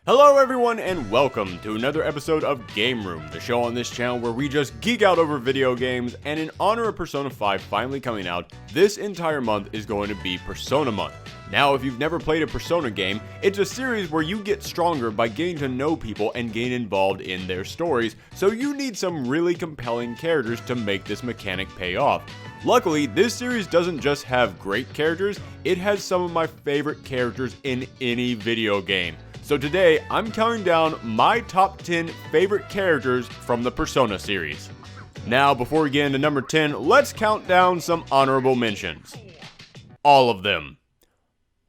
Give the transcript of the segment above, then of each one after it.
Hello everyone and welcome to another episode of Game Room, the show on this channel where we just geek out over video games, and in honor of Persona 5 finally coming out, this entire month is going to be Persona Month. Now, if you've never played a Persona game, it's a series where you get stronger by getting to know people and getting involved in their stories, so you need some really compelling characters to make this mechanic pay off. Luckily, this series doesn't just have great characters, it has some of my favorite characters in any video game. So today, I'm counting down my top 10 favorite characters from the Persona series. Now, before we get into number 10, let's count down some honorable mentions. All of them.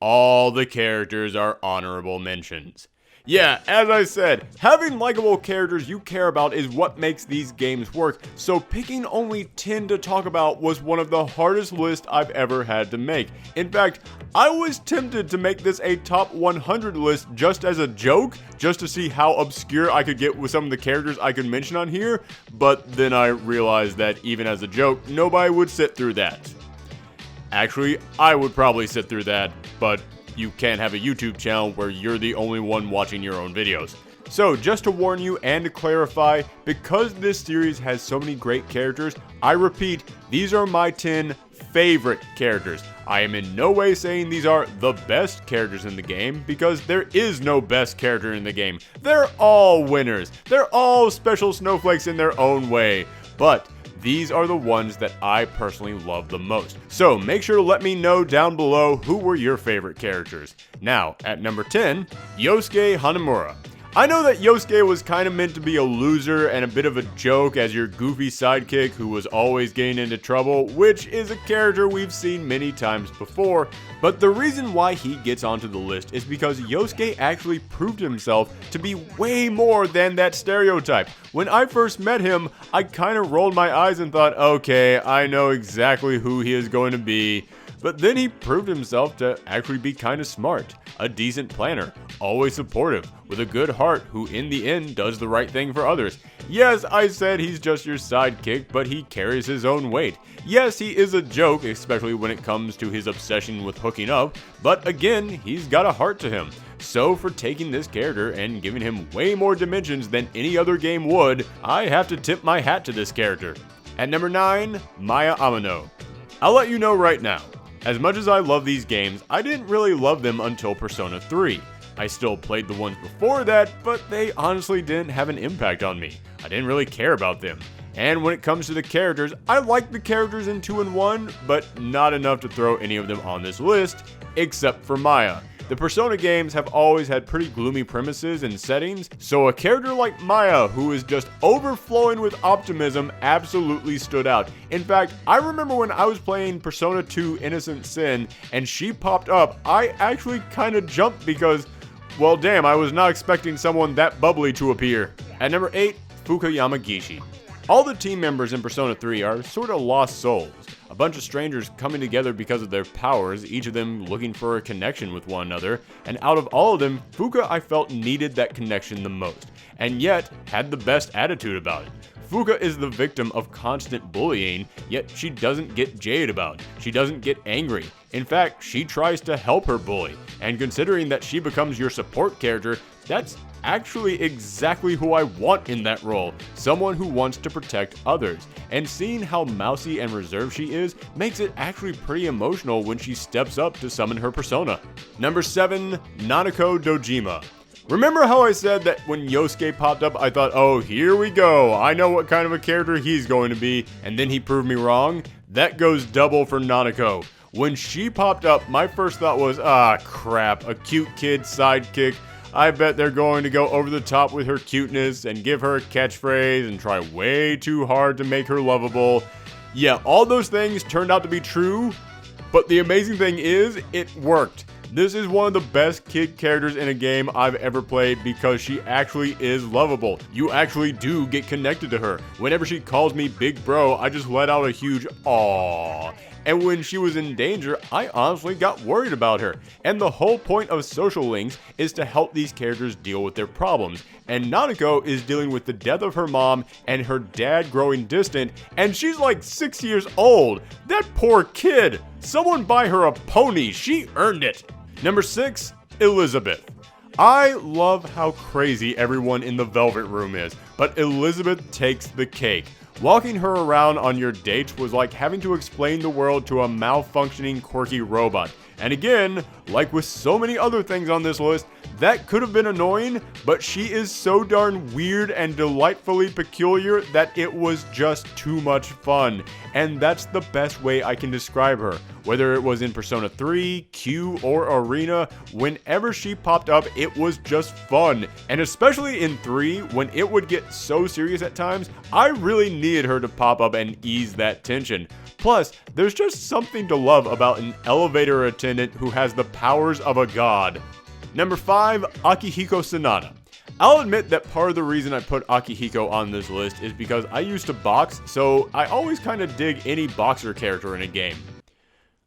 All the characters are honorable mentions. Yeah, as I said, having likable characters you care about is what makes these games work, so picking only 10 to talk about was one of the hardest lists I've ever had to make. In fact, I was tempted to make this a top 100 list just as a joke, just to see how obscure I could get with some of the characters I could mention on here, but then I realized that even as a joke, nobody would sit through that. Actually, I would probably sit through that, but you can't have a YouTube channel where you're the only one watching your own videos. So, just to warn you and to clarify, because this series has so many great characters, I repeat, these are my 10 favorite characters. I am in no way saying these are the best characters in the game, because there is no best character in the game. They're all winners. They're all special snowflakes in their own way. But these are the ones that I personally love the most. So make sure to let me know down below who were your favorite characters. Now, at number 10, Yosuke Hanamura. I know that Yosuke was kind of meant to be a loser and a bit of a joke as your goofy sidekick who was always getting into trouble, which is a character we've seen many times before, but the reason why he gets onto the list is because Yosuke actually proved himself to be way more than that stereotype. When I first met him, I kind of rolled my eyes and thought, okay, I know exactly who he is going to be. But then he proved himself to actually be kind of smart, a decent planner, always supportive, with a good heart who in the end does the right thing for others. Yes, I said he's just your sidekick, but he carries his own weight. Yes, he is a joke, especially when it comes to his obsession with hooking up, but again, he's got a heart to him. So for taking this character and giving him way more dimensions than any other game would, I have to tip my hat to this character. At number 9, Maya Amano. I'll let you know right now. As much as I love these games, I didn't really love them until Persona 3. I still played the ones before that, but they honestly didn't have an impact on me. I didn't really care about them. And when it comes to the characters, I like the characters in 2 and 1, but not enough to throw any of them on this list, except for Maya. The Persona games have always had pretty gloomy premises and settings, so a character like Maya, who is just overflowing with optimism, absolutely stood out. In fact, I remember when I was playing Persona 2 Innocent Sin, and she popped up, I actually kind of jumped because, well damn, I was not expecting someone that bubbly to appear. At number 8, Fukuyama Gishi. All the team members in Persona 3 are sort of lost souls. A bunch of strangers coming together because of their powers, each of them looking for a connection with one another, and out of all of them, Fuka I felt needed that connection the most, and yet had the best attitude about it. Fuka is the victim of constant bullying, yet she doesn't get jaded about it. She doesn't get angry. In fact, she tries to help her bully, and considering that she becomes your support character, that's actually exactly who I want in that role, someone who wants to protect others. And seeing how mousy and reserved she is makes it actually pretty emotional when she steps up to summon her persona. Number 7, Nanako Dojima. Remember how I said that when Yosuke popped up, I thought, oh, here we go, I know what kind of a character he's going to be, and then he proved me wrong? That goes double for Nanako. When she popped up, my first thought was, ah, crap, a cute kid sidekick. I bet they're going to go over the top with her cuteness and give her a catchphrase and try way too hard to make her lovable. Yeah, all those things turned out to be true, but the amazing thing is, it worked. This is one of the best kid characters in a game I've ever played because she actually is lovable. You actually do get connected to her. Whenever she calls me big bro, I just let out a huge aww. And when she was in danger, I honestly got worried about her. And the whole point of social links is to help these characters deal with their problems. And Nanako is dealing with the death of her mom and her dad growing distant, and she's like 6 years old. That poor kid. Someone buy her a pony. She earned it. Number 6, Elizabeth. I love how crazy everyone in the Velvet Room is, but Elizabeth takes the cake. Walking her around on your dates was like having to explain the world to a malfunctioning, quirky robot. And again, like with so many other things on this list, that could have been annoying, but she is so darn weird and delightfully peculiar that it was just too much fun. And that's the best way I can describe her. Whether it was in Persona 3, Q, or Arena, whenever she popped up, it was just fun. And especially in 3, when it would get so serious at times, I really needed her to pop up and ease that tension. Plus, there's just something to love about an elevator attendant who has the powers of a god. Number 5, Akihiko Sonata. I'll admit that part of the reason I put Akihiko on this list is because I used to box, so I always kind of dig any boxer character in a game.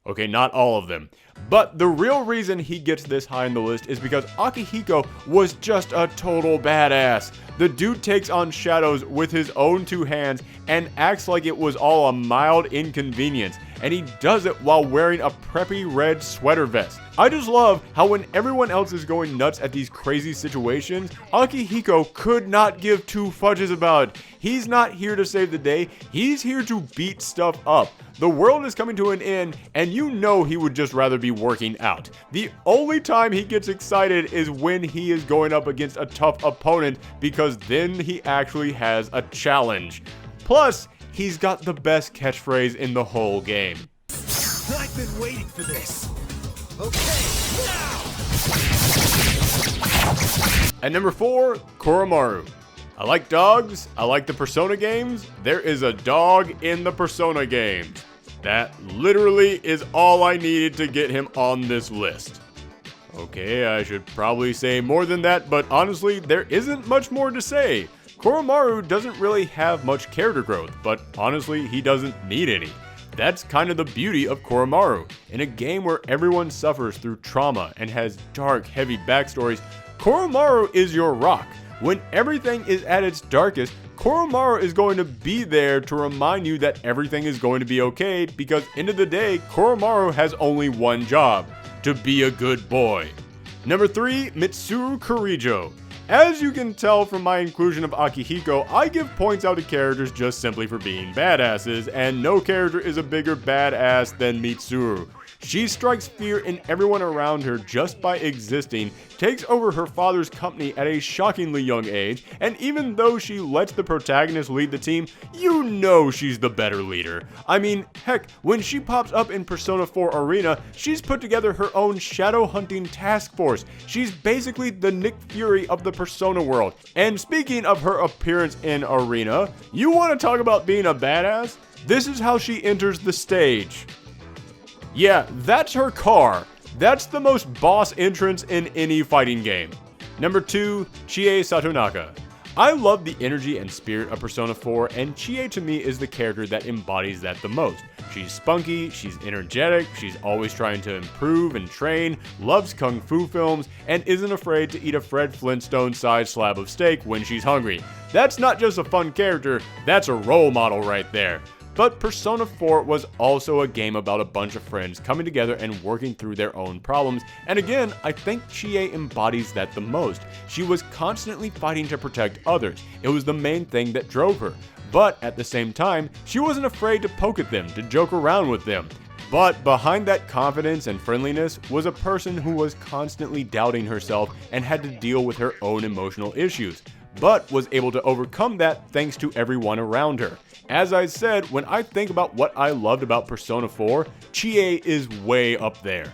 Okay, not all of them. But the real reason he gets this high on the list is because Akihiko was just a total badass. The dude takes on shadows with his own 2 hands and acts like it was all a mild inconvenience. And he does it while wearing a preppy red sweater vest. I just love how when everyone else is going nuts at these crazy situations, Akihiko could not give 2 fudges about it. He's not here to save the day, he's here to beat stuff up. The world is coming to an end, and you know he would just rather be working out. The only time he gets excited is when he is going up against a tough opponent, because then he actually has a challenge. Plus, he's got the best catchphrase in the whole game. I've been waiting for this. Okay, now! At number 4, Cora Maru. I like dogs, I like the Persona games, there is a dog in the Persona games. That literally is all I needed to get him on this list. Okay, I should probably say more than that, but honestly, there isn't much more to say. Cora Maru doesn't really have much character growth, but honestly, he doesn't need any. That's kind of the beauty of Cora Maru. In a game where everyone suffers through trauma and has dark, heavy backstories, Cora Maru is your rock. When everything is at its darkest, Cora Maru is going to be there to remind you that everything is going to be okay, because end of the day, Cora Maru has only one job: to be a good boy. Number 3, Mitsuro Kirijo. As you can tell from my inclusion of Akihiko, I give points out to characters just simply for being badasses, and no character is a bigger badass than Mitsuro. She strikes fear in everyone around her just by existing, takes over her father's company at a shockingly young age, and even though she lets the protagonist lead the team, you know she's the better leader. I mean, heck, when she pops up in Persona 4 Arena, she's put together her own shadow hunting task force. She's basically the Nick Fury of the Persona world. And speaking of her appearance in Arena, you want to talk about being a badass? This is how she enters the stage. Yeah, that's her car. That's the most boss entrance in any fighting game. Number 2, Chie Satonaka. I love the energy and spirit of Persona 4, and Chie to me is the character that embodies that the most. She's spunky, she's energetic, she's always trying to improve and train, loves kung fu films, and isn't afraid to eat a Fred Flintstone-sized slab of steak when she's hungry. That's not just a fun character, that's a role model right there. But Persona 4 was also a game about a bunch of friends coming together and working through their own problems, and again, I think Chie embodies that the most. She was constantly fighting to protect others. It was the main thing that drove her. But at the same time, she wasn't afraid to poke at them, to joke around with them. But behind that confidence and friendliness was a person who was constantly doubting herself and had to deal with her own emotional issues, but was able to overcome that thanks to everyone around her. As I said, when I think about what I loved about Persona 4, Chie is way up there.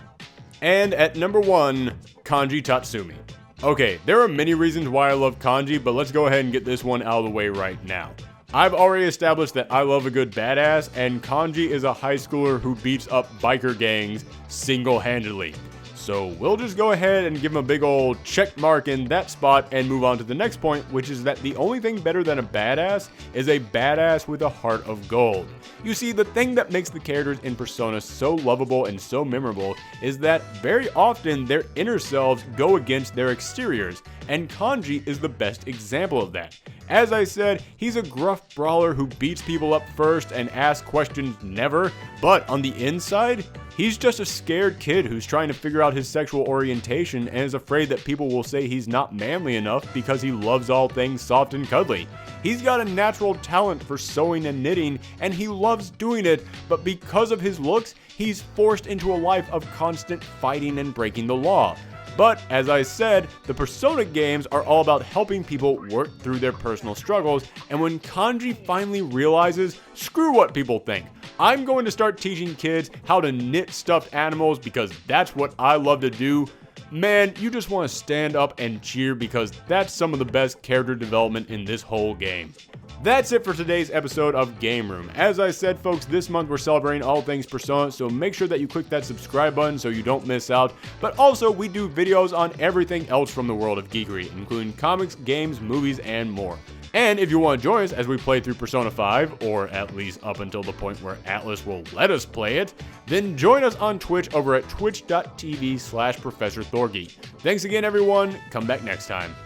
And at number 1, Kanji Tatsumi. Okay, there are many reasons why I love Kanji, but let's go ahead and get this one out of the way right now. I've already established that I love a good badass, and Kanji is a high schooler who beats up biker gangs single-handedly. So we'll just go ahead and give him a big old check mark in that spot and move on to the next point, which is that the only thing better than a badass is a badass with a heart of gold. You see, the thing that makes the characters in Persona so lovable and so memorable is that very often their inner selves go against their exteriors, and Kanji is the best example of that. As I said, he's a gruff brawler who beats people up first and asks questions never, but on the inside, He's just a scared kid who's trying to figure out his sexual orientation and is afraid that people will say he's not manly enough because he loves all things soft and cuddly. He's got a natural talent for sewing and knitting, and he loves doing it, but because of his looks, he's forced into a life of constant fighting and breaking the law. But, as I said, the Persona games are all about helping people work through their personal struggles, and when Kanji finally realizes, screw what people think, I'm going to start teaching kids how to knit stuffed animals because that's what I love to do, man, you just want to stand up and cheer because that's some of the best character development in this whole game. That's it for today's episode of Game Room. As I said, folks, this month we're celebrating all things Persona, so make sure that you click that subscribe button so you don't miss out. But also, we do videos on everything else from the world of geekery, including comics, games, movies, and more. And if you want to join us as we play through Persona 5, or at least up until the point where Atlas will let us play it, then join us on Twitch over at twitch.tv/ProfessorThorgy. Thanks again, everyone. Come back next time.